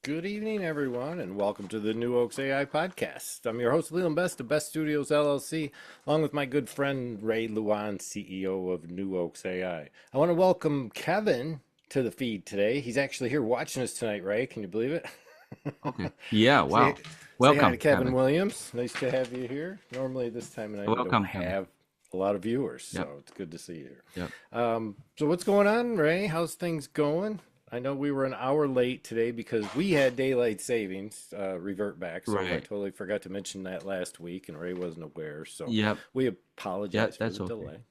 Good evening, everyone, and welcome to the NewOaks AI Podcast. I'm your host, Leland Best of Best Studios LLC, along with my good friend Ray Luan, CEO of NewOaks AI. I want to welcome Kevin to the feed today. He's actually here watching us tonight, Ray. Can you believe it? Okay. Yeah. say, Wow. say hi to Welcome, Kevin Kevin. Williams. Nice to have you here. Normally, this time of night, we don't Welcome, Kevin. have a lot of viewers, Yep. so it's good to see you here. Yep. So what's going on, Ray? How's things going? I know we were an hour late today because we had daylight savings revert back, so I Right. totally forgot to mention that last week, and Ray wasn't aware, so Yep. we Yeah. apologize for That's the okay. delay.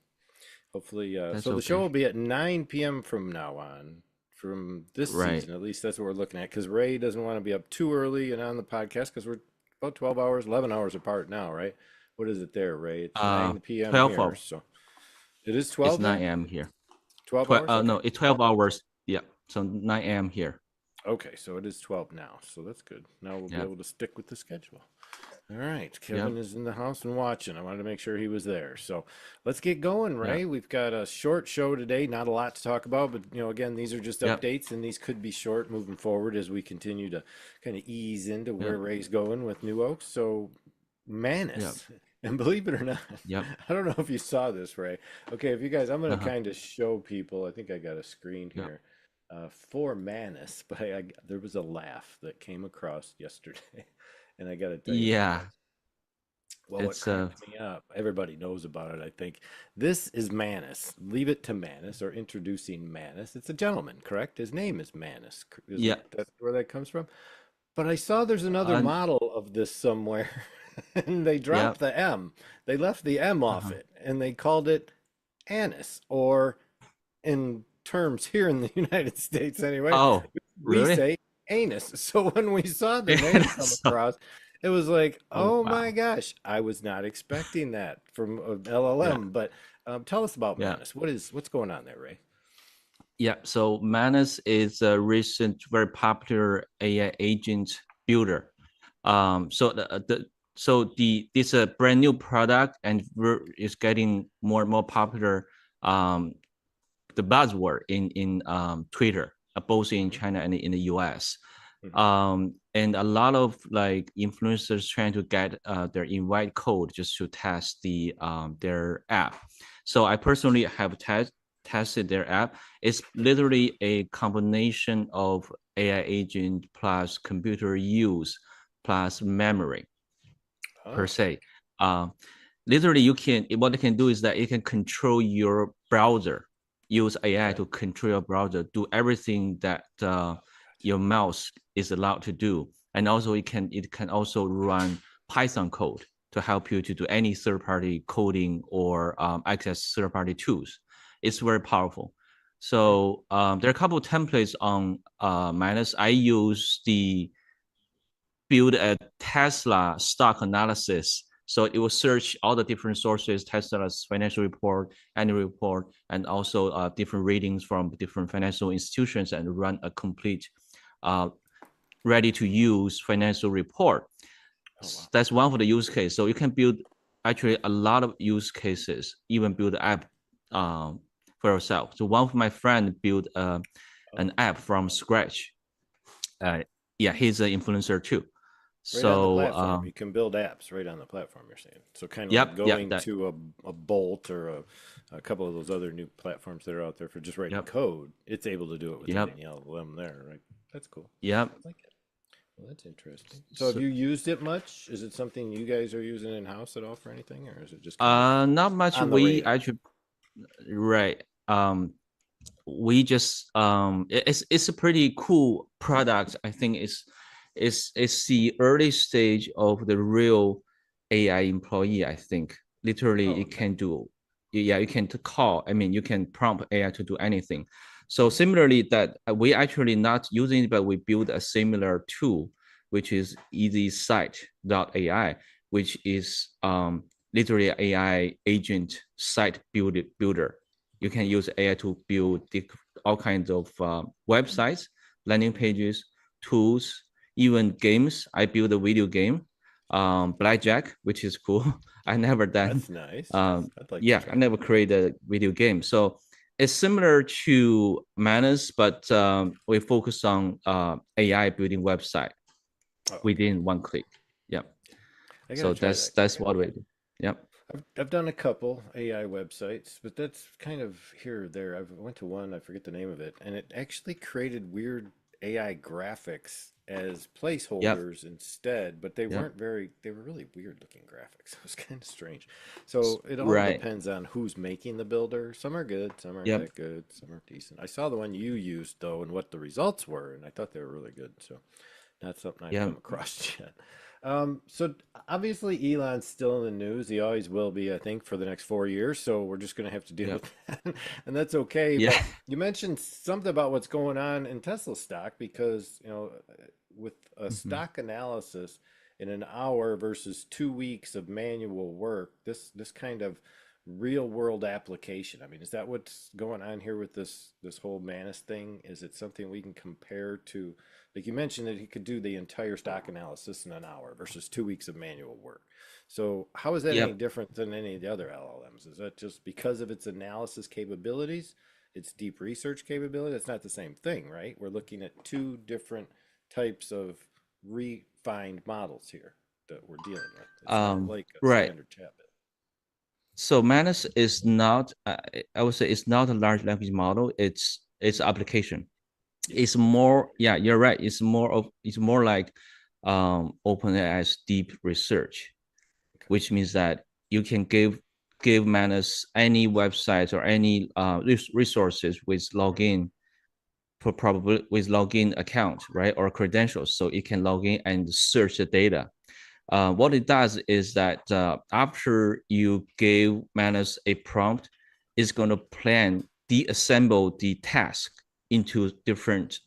Hopefully, That's so the show okay. will be at 9 p.m. from now on, from this Right. season, at least that's what we're looking at, because Ray doesn't want to be up too early and on the podcast because we're about 12 hours, 11 hours apart now, right? What is it there, Ray? It's 9 p.m. 12 here, hours. so it is It's 12 there? 9 a.m. here. 12 12. hours? Okay. No, it's 12 hours. Yeah. So 9 a.m. here. Okay, so it is 12 now, so that's good. Now we'll be Yep. able to stick with the schedule. All right, Yep. Kevin is in the house and watching. I wanted to make sure he was there. So let's get going, Yep. Ray. We've got a short show today, not a lot to talk about, but again, these are just Yep. updates and these could be short moving forward as we continue to kind of ease into where Yep. Ray's going with New Oaks. So Yep. Manus, and believe it or not, Yep. I don't know if you saw this, Ray. Okay, if you guys, I'm going to Uh-huh. kind of show people. I think I got a screen Yep. here for Manus, but there was a laugh that came across yesterday, and I got to tell you about Yeah. it. Well, what It's cracks me up, everybody knows about it, I think. This is Manus. Leave it to Manus, or introducing Manus. It's a gentleman, correct? His name is Manus. Is yeah. that that's where that comes from? But I saw there's another And model of this somewhere, and they yeah. dropped the M. They left the M off Uh-huh. it, and they called it Anus, or in terms here in the United States anyway, Oh, we really? say anus. So when we saw the name come So, across, it was like, oh, oh my wow. gosh, I was not expecting that from an Yeah. LLM. But tell us about Yeah. Manus. What's going on there, Ray? Yeah, so Manus is a recent, very popular AI agent builder. This a brand new product and is getting more and more popular. Um, the buzzword in Twitter, both in Hmm. China and in the US. Hmm. And a lot of like influencers trying to get their invite code just to test their app. So I personally have tested their app. It's literally a combination of AI agent plus computer use plus memory per Oh, se. Uh, Literally, what it can do is that it can control your browser, use AI okay. to control your browser, do everything that Gotcha. your mouse is allowed to do, and also it can also run Python code to help you to do any third-party coding or access third-party tools. It's very powerful. Hmm. So there are a couple of templates on Manus. I use the build a Tesla stock analysis. So it will search all the different sources, Tesla's financial report, annual report, and also different ratings from different financial institutions and run a complete uh, ready to use financial report. Oh, wow. That's one of the use case. So you can build actually a lot of use cases, even build an app for yourself. So one of my friend built an Oh, app from scratch. Uh, yeah, he's an influencer too. right on the So platform. You can build apps right on the platform, you're saying. So kind of like yep, going that to a Bolt or a couple of those other new platforms that are out there for just writing yep, code, it's able to do it with yep, any LLM there, right? That's cool. yep. I like it. Well, that's interesting. So have So you used it much? Is it something you guys are using in-house at all for anything, or is it just kind of not much. on the We radar? actually right. We just it's a pretty cool product. I think it's the early stage of the real AI employee. I think literally Oh, it nice. can do, yeah, you can call. I mean, you can prompt AI to do anything. So Hmm. similarly, that we actually not using it, but we build a similar tool, which is EasySite.ai, which is literally AI agent site builder. You can use AI to build all kinds of websites, landing Hmm. pages, tools, even games. I built a video game, Blackjack, which is cool. I never done. That's nice. I'd like to Yeah, I try never that. created a video game. So it's similar to Manus, but we focus on AI building website Oh, okay. within one click. Yep. I gotta So try that. that's what we do. Yep. I've done a couple AI websites, but that's kind of here or there. I went to one, I forget the name of it, and it actually created weird AI graphics as Yep. placeholders instead, but they Yep. weren't very, they were really weird looking graphics. It was kind of strange. So it all Right. depends on who's making the builder. Some are good, some aren't Yep. that good, some are decent. I saw the one you used though and what the results were, and I thought they were really good. So not something I've come Yep. across yet. So obviously Elon's still in the news. He always will be, I think, for the next 4 years. So we're just going to have to deal Yep. with that, and that's okay. Yeah. But you mentioned something about what's going on in Tesla stock because with a Mhm. stock analysis in an hour versus 2 weeks of manual work, this kind of real world application. I mean, is that what's going on here with this whole Manus thing? Is it something we can compare to? Like you mentioned that he could do the entire stock analysis in an hour versus 2 weeks of manual work. So how is that any Yep. different than any of the other LLMs? Is that just because of its analysis capabilities, its deep research capability? That's not the same thing, right? We're looking at two different types of refined models here that we're dealing with. It's not like a Right. standard chatbot. So Manus is not, I would say it's not a large language model. It's application. Yeah, It's that's what I more, figured. yeah, you're right. It's more like OpenAI's deep research, Okay. which means that you can give Manus any websites or any resources with login, probably with login account, right, or credentials, so it can log in and search the data. What it does is that after you give Manus a prompt, it's going to plan, deassemble the task into different,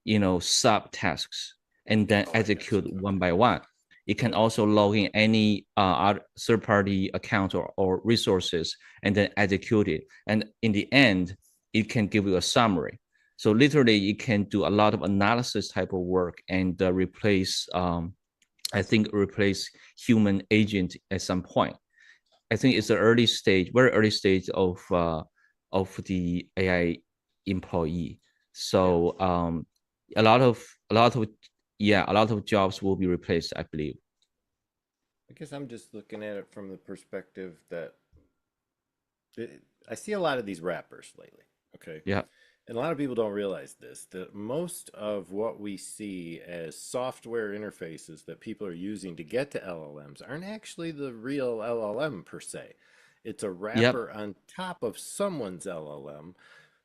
subtasks, and then Oh, I got you. execute one Okay. by one. It can Okay. also log in any third-party account or resources and then execute it. And in the end, it can give you a summary. So literally, it can do a lot of analysis type of work and I think replace human agent at some point. I think it's the early stage, very early stage of the AI employee. Yeah. So a lot of yeah, a lot of jobs will be replaced, I believe. I guess I'm just looking at it from the perspective that I see a lot of these rappers lately. Okay. Yeah. And a lot of people don't realize this, that most of what we see as software interfaces that people are using to get to LLMs aren't actually the real LLM per se. It's a Yep. wrapper on top of someone's LLM.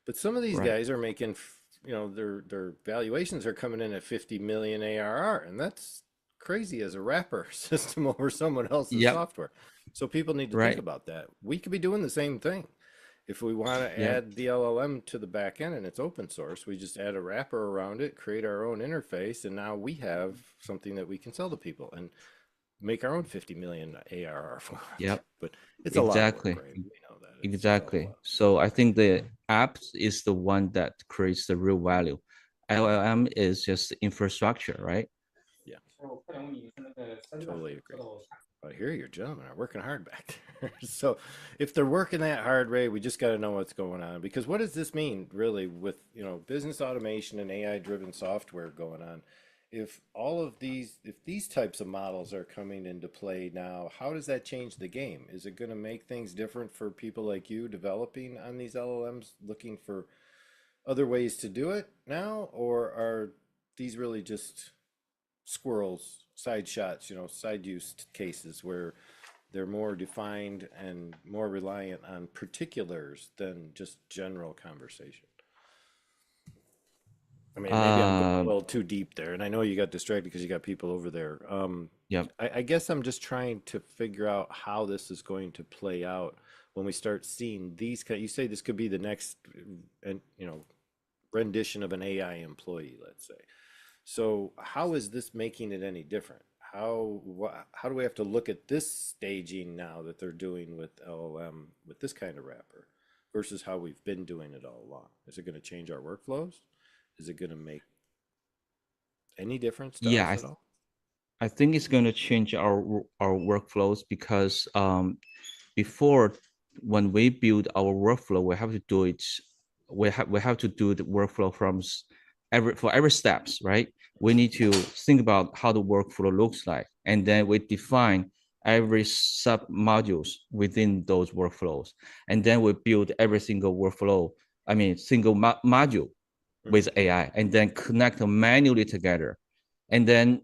But some of these Right. guys are making, their valuations are coming in at 50 million ARR, and that's crazy as a wrapper system over someone else's Yep. software. So people need to think Right. about that. We could be doing the same thing. If we want to Yep. add the LLM to the back end and it's open source, we just add a wrapper around it, create our own interface, and now we have something that we can sell to people and make our own 50 million ARR for it. Yep. But it's a lot of work, Exactly. right? We know that it's a whole Exactly. lot. So I think the app is the one that creates the real value. Yeah, LLM is just infrastructure, right? yeah, totally agree. I hear your gentlemen are working hard back there. So if they're working that hard, Ray, we just got to know what's going on because what does this mean really with, business automation and AI driven software going on? If all of if these types of models are coming into play now, how does that change the game? Is it going to make things different for people like you developing on these LLMs, looking for other ways to do it now, or are these really just squirrels, side shots, side use cases where they're more defined and more reliant on particulars than just general conversation? I mean, maybe I'm going a Um, little too deep there, and I know you got distracted because you got people over there. yeah. I guess I'm just trying to figure out how this is going to play out when we start seeing these kind. You say this could be the next, and rendition of an AI employee, let's say. So how is this making it any different? How do we have to look at this staging now that they're doing with LLM with this kind of wrapper versus how we've been doing it all along? Is it going to change our workflows? Is it going to make any difference to Yeah, us at all? I think it's going to change our workflows because before, when we build our workflow, we have to do it we have to do the workflow from every steps, right? We need to think about how the workflow looks like, and then we define every sub modules within those workflows, and then we build every single workflow. I mean, single module with AI, and then connect them manually together. And then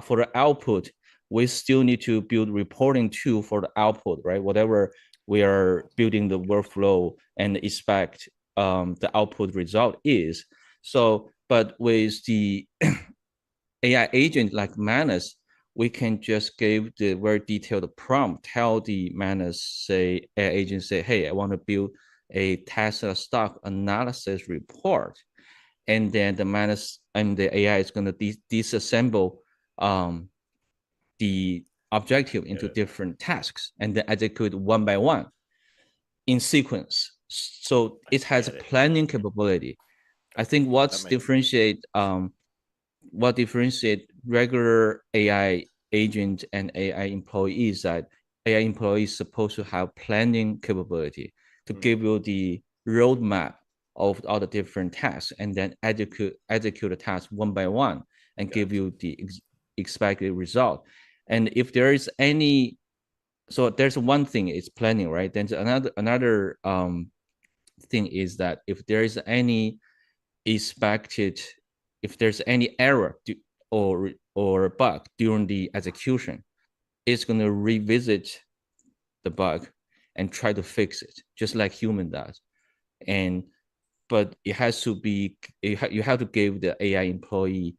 for the output, we still need to build reporting tool for the output, right? Whatever we are building the workflow and expect the output result is. So, but with the AI agent like Manus, we can just give the very detailed prompt, tell the Manus, say, AI agent, say, hey, I want to build a Tesla stock analysis report. And then the Manus and the AI is going to disassemble the objective into different tasks and then execute one by one in sequence. So it has a planning capability. I think what differentiate regular AI agent and AI employees that AI employees supposed to have planning capability to give you the roadmap of all the different tasks and then execute the task one by one and give you the expected result. And if there is any, so there's one thing is planning, right? Then another thing is that if there is any expected, if there's any error or bug during the execution, it's going to revisit the bug and try to fix it, just like human does. And but it has to be, you have to give the AI employee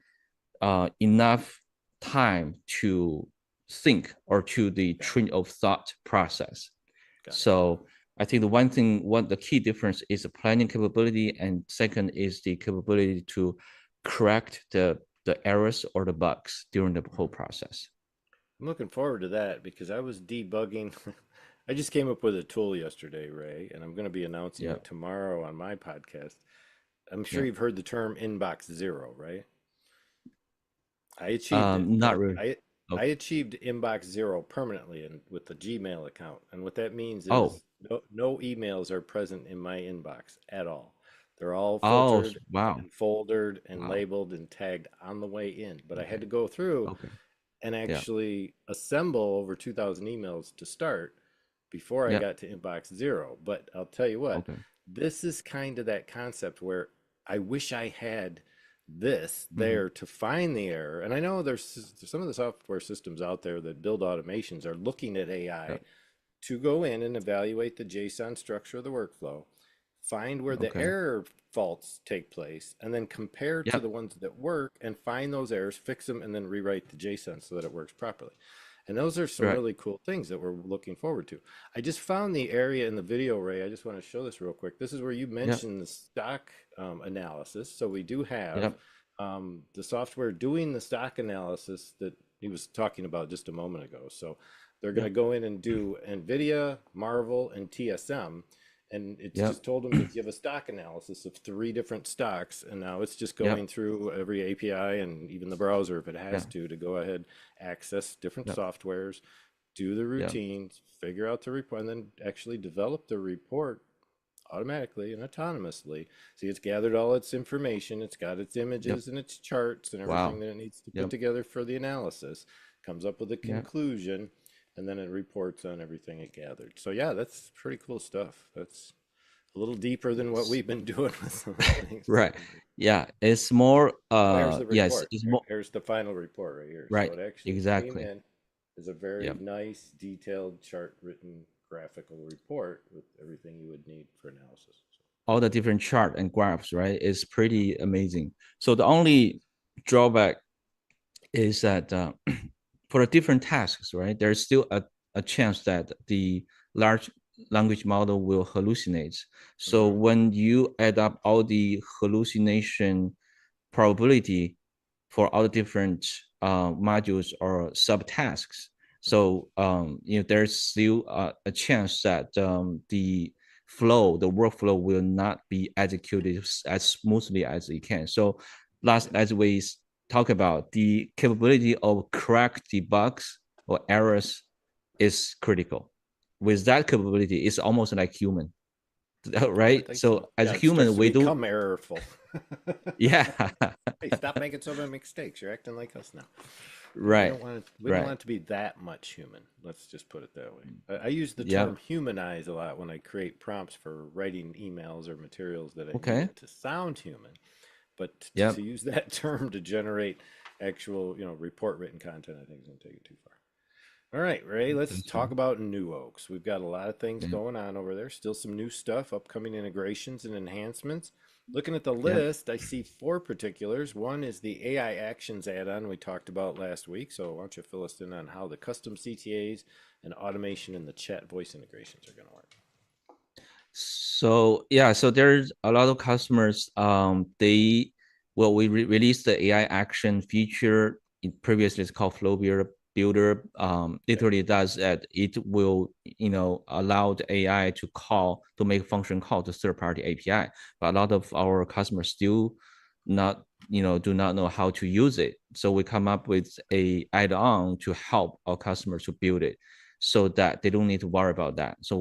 enough time to think or to the train of thought process. So I think the key difference is the planning capability, and second is the capability to correct the errors or the bugs during the whole process. I'm looking forward to that because I was debugging. I just came up with a tool yesterday, Ray, and I'm going to be announcing it tomorrow on my podcast. I'm sure you've heard the term inbox zero, right? I achieved it. Not really. I achieved inbox zero permanently with the Gmail account. And what that means Oh, is no emails are present in my inbox at all. They're all oh, filtered wow, and foldered and wow. labeled and tagged on the way in. But I had Okay, to go through okay, and yeah, actually assemble over 2,000 emails to start before I yeah, got to inbox zero. But I'll tell you what, okay. this is kind of that concept where I wish I had this Mm-hmm. there to find the error. And I know there's some of the software systems out there that build automations are looking at Yeah, AI to go in and evaluate the JSON structure of the workflow, find where the okay, error faults take place, and then compare to yeah, the ones that work and find those errors, fix them, and then rewrite the JSON so that it works properly. And those are some right, really cool things that we're looking forward to. I just found the area in the video, Ray. I just want to show this real quick. This is where you yeah, mentioned the stock analysis. So we do yeah, have the software doing the stock analysis that he was talking about just a moment ago. So they're going yeah, to go in and do NVIDIA, Marvel, and TSM. And it's yeah, just told them to give a stock analysis of 3 different stocks. And now it's just yeah, going through every API and even the browser if it has yeah, to go ahead, access different yeah, softwares, do the yeah, routines, figure out the report, and then actually develop the report automatically and autonomously. See, it's gathered all its information, it's got its yeah. images and its charts and everything Wow. that it needs to put Yeah, together for the analysis, comes up with a yeah, conclusion, and then it reports on everything it gathered. So yeah, that's pretty cool stuff. That's a little deeper than what we've been doing with some of the things. right. Yeah, it's more. Oh, here's the Yes, report. it's more. Here's the final report right here. So Right. it actually came Exactly. in as a very Yeah. nice, detailed, chart written graphical report with everything you would need for analysis. All the different chart and graphs, right? It's pretty amazing. So the only drawback is that for the different tasks, right, there's still a chance that the large language model will hallucinate. So Mm-hmm. when you add up all the hallucination probability for all the different modules or subtasks, so there's still a chance that the workflow will not be executed as smoothly as it can. So last, as we talk about, the capability of correct the bugs or errors is critical. With that capability, it's almost like human. I would right? think so. So as Yeah, it starts human, to we do, become errorful. yeah, Hey, stop making so many mistakes. You're acting like us now. Yeah, we right, don't want it. We don't right, want it to be that much human. Let's just put it that way. I use the yeah, term humanize a lot when I create prompts for writing emails or materials that I need okay, it to sound human. But yeah, to use that term to generate actual, report written content, I think is going to take it too far. All right, Ray, let's that's right. talk about New Oaks. We've got a lot of things Yeah, going on over there. Still some new stuff, upcoming integrations and enhancements. Looking at the yeah. list, I see four particulars. One is the AI Actions add-on we talked about last week. So why don't you fill us in on how the custom CTAs and automation and the chat voice integrations are going to work? So yeah, so there's a lot of customers. We released the AI action feature. Previously, it's called Flow Builder. Okay. Literally does that. It will allow the AI to make function call to third party API. But a lot of our customers still not do not know how to use it. So we come up with a add-on to help our customers to build it, so that they don't need to worry about that. So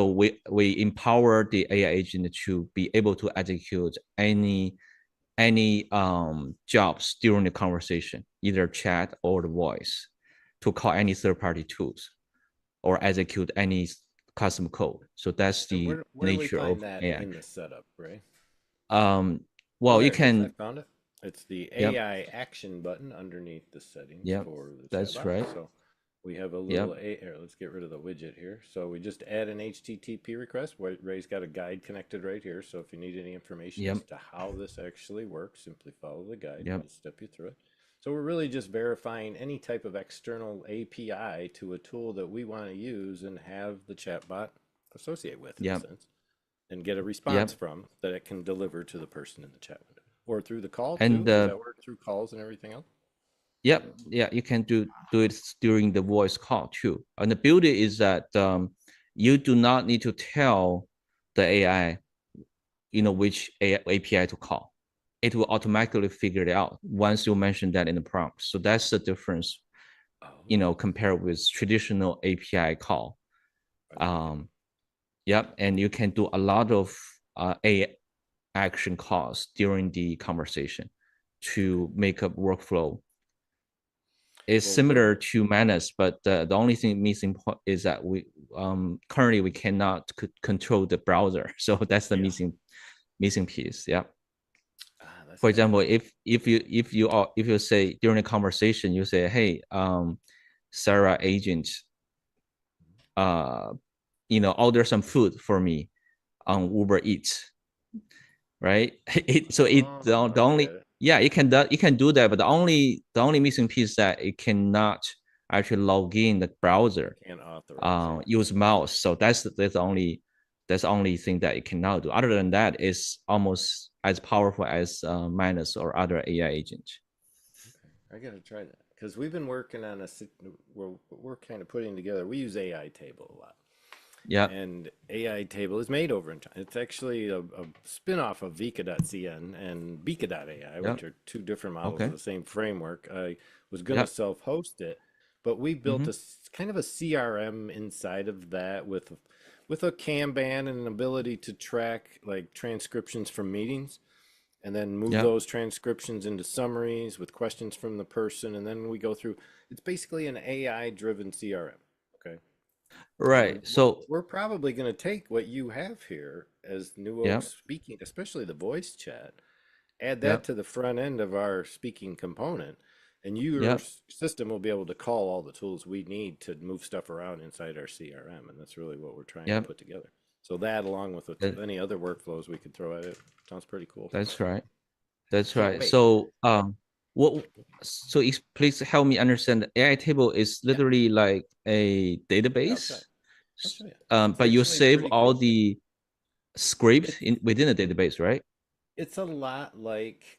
we empower the AI agent to be able to execute any jobs during the conversation, either chat or the voice, to call any third-party tools or execute any custom code. So that's And the where do we nature of find that AI. in the setup, Ray? Um, Oh, well, you there it is. I can, found it. It's the yep, AI action button underneath the settings yep, for the that's chatbot. right. So we have a little Yep, A here. Let's get rid of the widget here. So we just add an HTTP request. Ray's got a guide connected right here. So if you need any information yep, as to how this actually works, simply follow the guide. yep, It'll step you through it. So we're really just verifying any type of external API to a tool that we want to use and have the chatbot associate with, in a yep, sense, and get a response yep. from that it can deliver to the person in the chat window. Or through the call And too? Does that work through calls and everything else? yep, yeah, you can do it during the voice call too. And the beauty is that you do not need to tell the AI, which API to call. It will automatically figure it out once you mention that in the prompt. So that's the difference, Oh, compared with traditional API call. I like it. Um, yep, and you can do a lot of AI action calls during the conversation Okay. to make a workflow. It's Well, we're similar to Manus, but the only thing missing is that we currently we cannot control the browser, so that's the yeah. missing piece. Yeah. That's For kind of example, neat. if you say during a conversation, you say, "Hey, Sarah agent, uh, order some food for me on Uber Eats," right? The I get only, it. yeah, it can do that, but the only missing piece that it cannot actually log in the browser, Can't authorize. Yeah. use mouse. So that's the only thing that it cannot do. Other than that, it's almost as powerful as Manus or other AI agents. Okay. I got to try that because we've been working on we're kind of putting together. We use AI table a lot. Yeah. And AI table is made over in China. It's actually a spin-off of Vika.cn and Bika.ai, Yeah. which are two different models of Okay. the same framework. I was going to Yeah. self-host it, but we built Mm-hmm. a kind of a CRM inside of that with a Kanban and an ability to track like transcriptions from meetings and then move Yeah. those transcriptions into summaries with questions from the person. And then we go through, it's basically an AI driven CRM. Okay. And Right. So we're probably going to take what you have here as New yeah. Oaks speaking, especially the voice chat, add Yeah. that to the front end of our speaking component, and your Yeah. system will be able to call all the tools we need to move stuff around inside our CRM. And that's really what we're trying to Yeah. put together. So that, along with That, any other workflows we could throw at it, sounds pretty cool. that's right. That's Can't right. wait. So what? So please help me understand. The AI table is Yeah, literally like a yeah, I'll show you. database, I'll show you. It's but you actually save pretty all cool. the script It's within the database, right? It's a lot like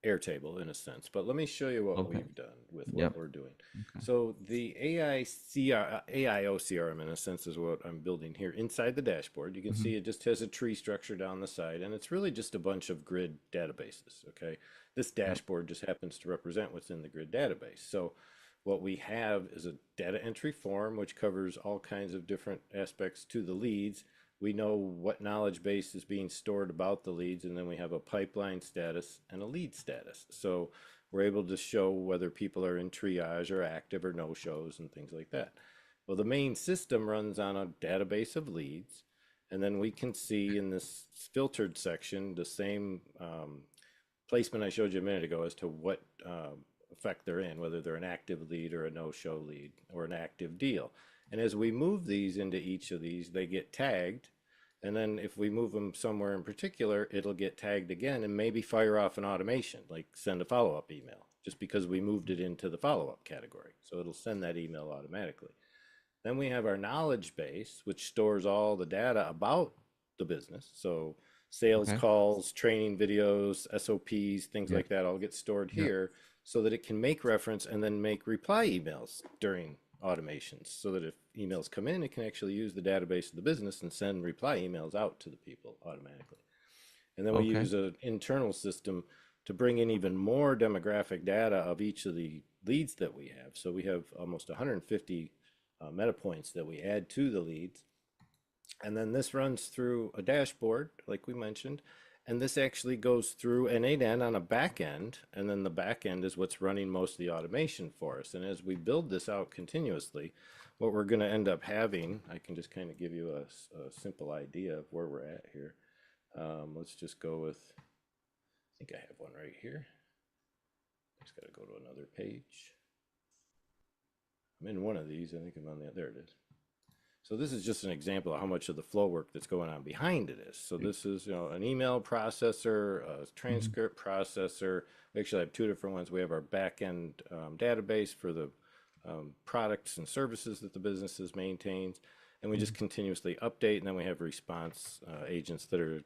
Airtable in a sense, but let me show you what Okay. we've done with what Yep. we're doing. Okay. So the AIO CRM in a sense is what I'm building here inside the dashboard. You can Mm-hmm. see it just has a tree structure down the side, and it's really just a bunch of grid databases. Okay, this Yep. dashboard just happens to represent what's in the grid database. So what we have is a data entry form, which covers all kinds of different aspects to the leads. We know what knowledge base is being stored about the leads, and then we have a pipeline status and a lead status. So we're able to show whether people are in triage or active or no shows and things like that. Well, the main system runs on a database of leads, and then we can see in this filtered section the same placement I showed you a minute ago as to what effect they're in, whether they're an active lead or a no-show lead or an active deal. And as we move these into each of these, they get tagged. And then if we move them somewhere in particular, it'll get tagged again and maybe fire off an automation, like send a follow-up email, just because we moved it into the follow-up category. So it'll send that email automatically. Then we have our knowledge base, which stores all the data about the business. So sales Okay. calls, training videos, SOPs, things Yeah. like that all get stored Yeah. here so that it can make reference and then make reply emails during automations, so that if emails come in, it can actually use the database of the business and send reply emails out to the people automatically. And then we Okay. use an internal system to bring in even more demographic data of each of the leads that we have. So we have almost 150 meta points that we add to the leads. And then this runs through a dashboard, like we mentioned, and this actually goes through an 8N on a back end, and then the back end is what's running most of the automation for us. And as we build this out continuously, what we're going to end up having, I can just kind of give you a simple idea of where we're at here. Let's just go with, I think I have one right here. Just got to go to another page. I'm in one of these. I think I'm on the other. There it is. So this is just an example of how much of the flow work that's going on behind it is. So this is, an email processor, a transcript processor. We actually have two different ones. We have our back-end database for the products and services that the businesses maintains, and we just continuously update. And then we have response agents that are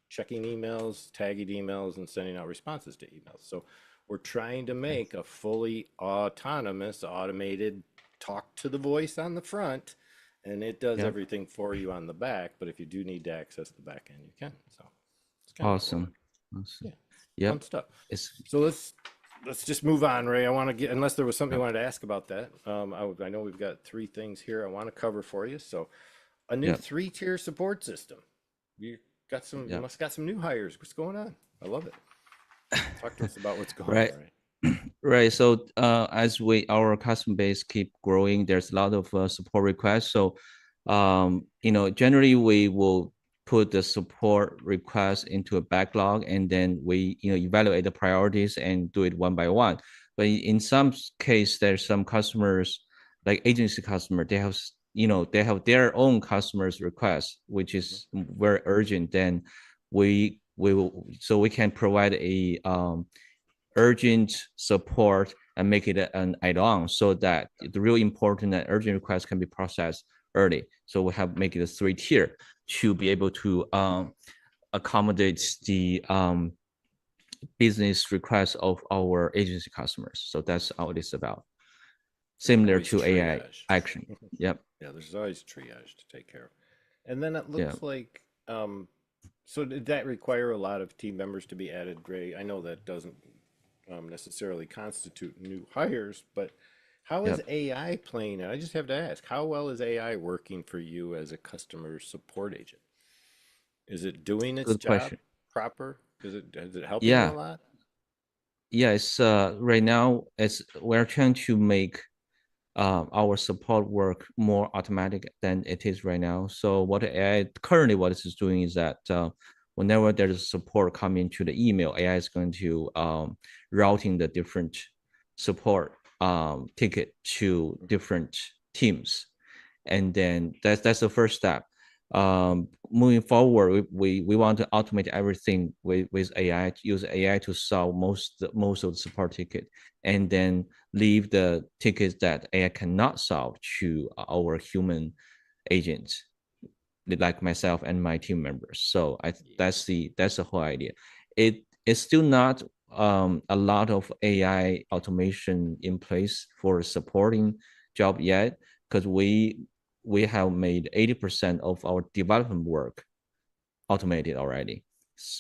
checking emails, tagging emails, and sending out responses to emails. So we're trying to make a fully autonomous, automated talk to the voice on the front, and it does Yeah. everything for you on the back. But if you do need to access the back end, you can. So it's kind of cool. Awesome. Awesome. Yeah, fun Yep. stuff. It's So let's just move on, Ray. I want to get, unless there was something you wanted to ask about that. I know we've got three things here I want to cover for you. So a new Yep. 3-tier support system. You you Yep. must got some new hires. What's going on? I love it. Talk to us about what's going Right. on, Ray. Right. So as our customer base keep growing, there's a lot of support requests. So generally we will put the support request into a backlog, and then we evaluate the priorities and do it one by one. But in some case, there's some customers, like agency customer, they have their own customers requests, which is very urgent. Then we will, so we can provide a urgent support and make it an add-on, so that the real important and urgent requests can be processed early. So we have make it a 3-tier to be able to accommodate the business requests of our agency customers. So that's how it is about. Similar Always to AI triage. action. Yep. Yeah, there's always triage to take care of. And then it Yeah. looks like, so did that require a lot of team members to be added, Ray? I know that doesn't necessarily constitute new hires, but how is Yep. AI playing? And I just have to ask, how well is AI working for you as a customer support agent? Is it doing its Good job question. proper? Is it helping you a Yeah. lot? Yes. Right now, we're trying to make our support work more automatic than it is right now. So what AI currently what it is doing is that whenever there's support coming to the email, AI is going to routing the different support ticket to different teams, and then that's the first step. Moving forward, we want to automate everything with AI, use AI to solve most of the support ticket, and then leave the tickets that AI cannot solve to our human agents, like myself and my team members. So that's the whole idea. It's still not a lot of AI automation in place for supporting job yet, because we have made 80% of our development work automated already.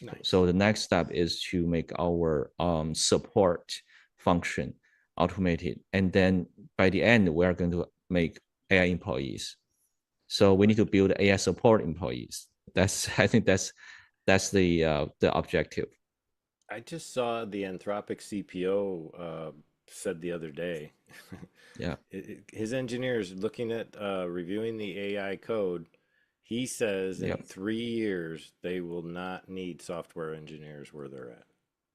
Nice. So the next step is to make our support function automated, and then by the end we are going to make AI employees. So we need to build AI support employees. That's I think that's the objective. I just saw the Anthropic CPO said the other day, Yeah, his engineers looking at reviewing the AI code. He says yeah, in 3 years they will not need software engineers where they're at.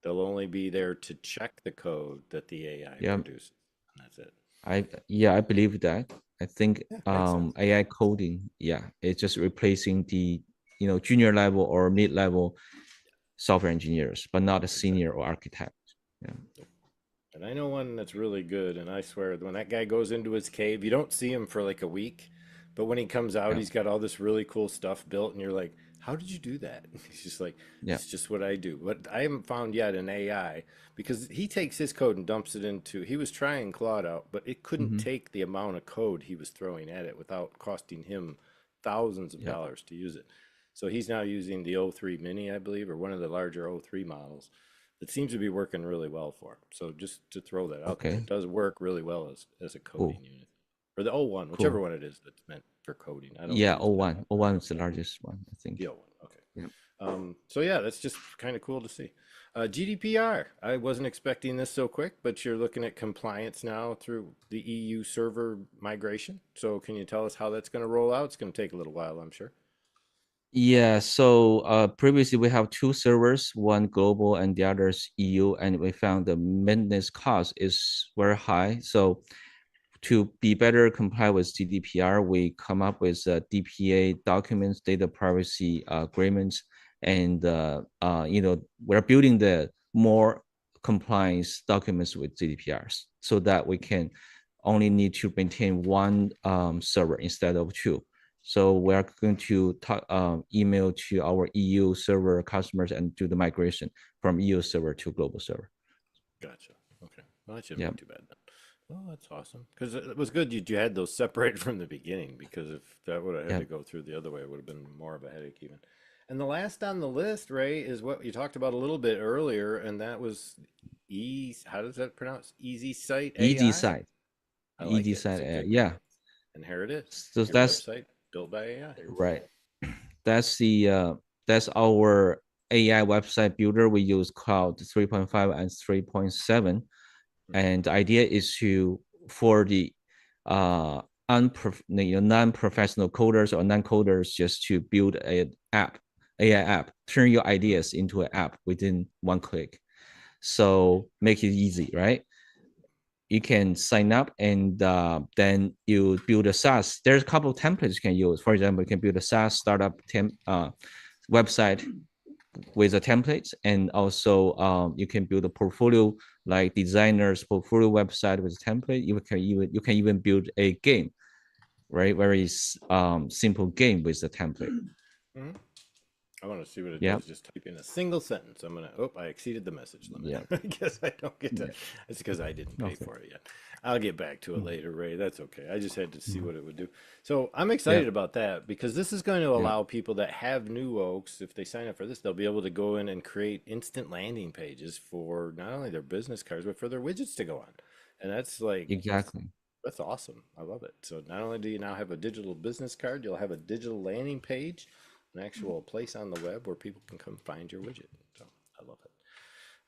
They'll only be there to check the code that the AI yeah. produces, and that's it. I believe that. I think Yeah, makes sense. AI coding, yeah, it's just replacing the junior level or mid level software engineers, but not a senior Exactly. or architect. Yeah, And I know one that's really good, and I swear, when that guy goes into his cave, you don't see him for like a week, but when he comes out, yeah, he's got all this really cool stuff built, and you're like, how did you do that? He's just like, yeah. it's just what I do. But I haven't found yet an AI because he takes his code and dumps it into, he was trying Claude out, but it couldn't Mm-hmm. take the amount of code he was throwing at it without costing him thousands of Yeah. dollars to use it. So he's now using the O3 Mini, I believe, or one of the larger O3 models that seems to be working really well for him. So just to throw that out there, Okay. it does work really well as a Cool. coding unit. Or the O1, whichever Cool. one it is that's meant for coding. I don't Yeah. use O that one. one. O one is the largest one, I think. The O1, okay. Yeah. So yeah, that's just kind of cool to see. GDPR, I wasn't expecting this so quick, but you're looking at compliance now through the EU server migration. So can you tell us how that's going to roll out? It's going to take a little while, I'm sure. Yeah, so previously we have two servers, one global and the other is EU, and we found the maintenance cost is very high. So to be better comply with GDPR, we come up with DPA documents, data privacy agreements, and we're building the more compliance documents with GDPRs so that we can only need to maintain one server instead of two. So we're going to email to our EU server customers and do the migration from EU server to global server. Gotcha. Okay. Well, that shouldn't Yeah, be too bad then. Oh, that's awesome. Because it was good you had those separated from the beginning, because if that would have had yeah. to go through the other way, it would have been more of a headache even. And the last on the list, Ray, is what you talked about a little bit earlier, and that was how does that pronounce? Easy Site Easy AI? side, I like easy it. It's side. a good name. Yeah. And here it is. So Your that's website built by AI. right. That's the that's our AI website builder. We use Cloud 3.5 and 3.7, Mhm. and the idea is to for the non-professional coders or non-coders just to build an app, AI app, turn your ideas into an app within one click. So make it easy, right? You can sign up and then you build a SaaS. There's a couple of templates you can use. For example, you can build a SaaS startup website with a template, and also you can build a portfolio like designers portfolio website with a template. You can even build a game, right? Very simple game with a template. Mhm. I want to see what it Yeah, does. Just type in a single sentence. I'm gonna. Oh, I exceeded the message limit. yeah, I guess I don't get to. yeah. It's because I didn't pay Okay. for it yet. I'll get back to it later, Ray. That's okay. I just had to see Mhm. what it would do. So I'm Yeah, excited about that because this is going to yeah, allow people that have New Oaks, if they sign up for this, they'll be able to go in and create instant landing pages for not only their business cards but for their widgets to go on. And that's like exactly. that's awesome. I love it. So not only do you now have a digital business card, you'll have a digital landing page, an actual place on the web where people can come find your widget. So I love it.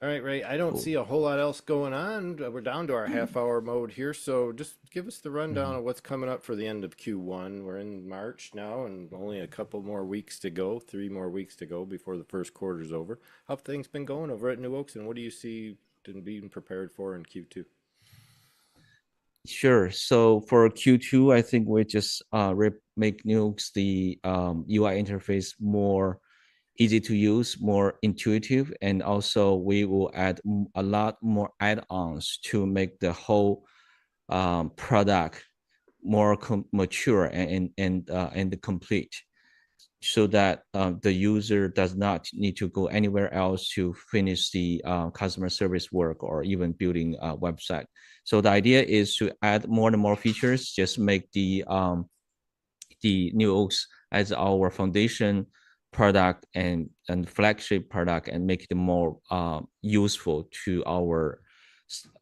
All right, Ray, I don't Cool. see a whole lot else going on. We're down to our half hour mode here. So just give us the rundown Mhm. of what's coming up for the end of Q1. We're in March now and only a couple more weeks to go, 3 more weeks to go before the first quarter's over. How have things been going over at New Oaks, and what do you see and being prepared for in Q2? Sure. So for Q2, I think we just make Nukes the UI interface more easy to use, more intuitive, and also we will add a lot more add-ons to make the whole product more mature and complete, so that the user does not need to go anywhere else to finish the customer service work or even building a website. So the idea is to add more and more features, just make the NewOaks as our foundation product and flagship product, and make it more useful to our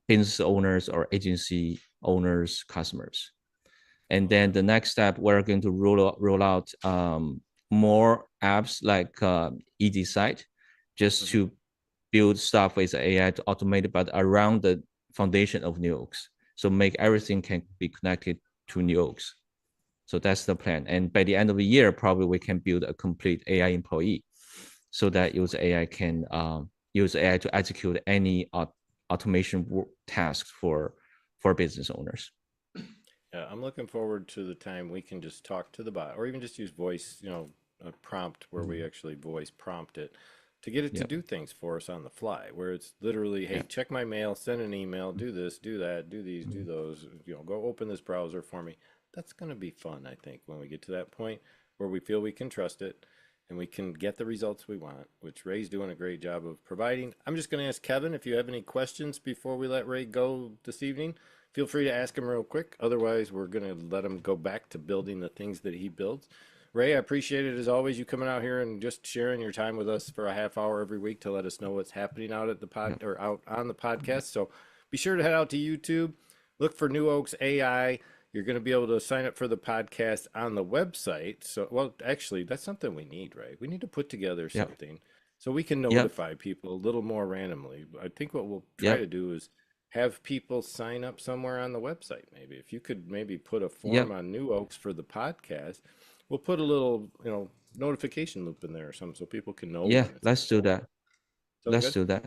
business owners or agency owners, customers. And then Okay. the next step, we're going to roll out more apps like ED Site, just Mhm. to build stuff with AI to automate it, but around the foundation of NewOaks. So make everything can be connected to NewOaks. So that's the plan. And by the end of the year, probably we can build a complete AI employee so that use AI can use AI to execute any automation tasks for business owners. Yeah, I'm looking forward to the time we can just talk to the bot or even just use voice, a prompt where we actually voice prompt it to get it to Yep. do things for us on the fly, where it's literally, hey, Yep. check my mail, send an email, do this, do that, do these, do those, go open this browser for me. That's going to be fun, I think, when we get to that point where we feel we can trust it and we can get the results we want, which Ray's doing a great job of providing. I'm just going to ask Kevin if you have any questions before we let Ray go this evening. Feel free to ask him real quick. Otherwise, we're going to let him go back to building the things that he builds. Ray, I appreciate it as always, you coming out here and just sharing your time with us for a half hour every week to let us know what's happening out at the pod Yep. or out on the podcast. So be sure to head out to YouTube, look for NewOaks AI. You're going to be able to sign up for the podcast on the website. So, well, actually, that's something we need, right? We need to put together Yep. something so we can Yep. notify people a little more randomly. I think what we'll try to Yep. do is have people sign up somewhere on the website. Maybe if you could maybe put a form Yep. on New Oaks for the podcast, we'll put a little, notification loop in there or something so people can know Yeah. when it's Let's do that. sound Let's good. do that.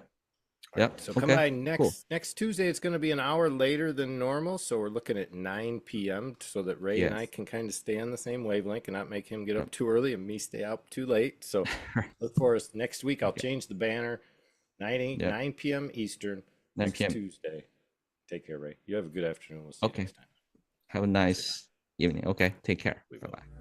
All right, Yep. so come Okay. by Cool. next Tuesday. It's going to be an hour later than normal, so we're looking at 9 p.m. so that Ray and I Yes. can kind of stay on the same wavelength and not make him get up Yep. too early and me stay up too late. So look for us next week. I'll Okay. change the banner 9 Yep. p.m. Eastern 9 next p.m. Tuesday. Take care, Ray. You have a good afternoon. We'll see you Okay. next time. Have a Thanks again. nice evening. Okay. Take care. We Bye will. bye.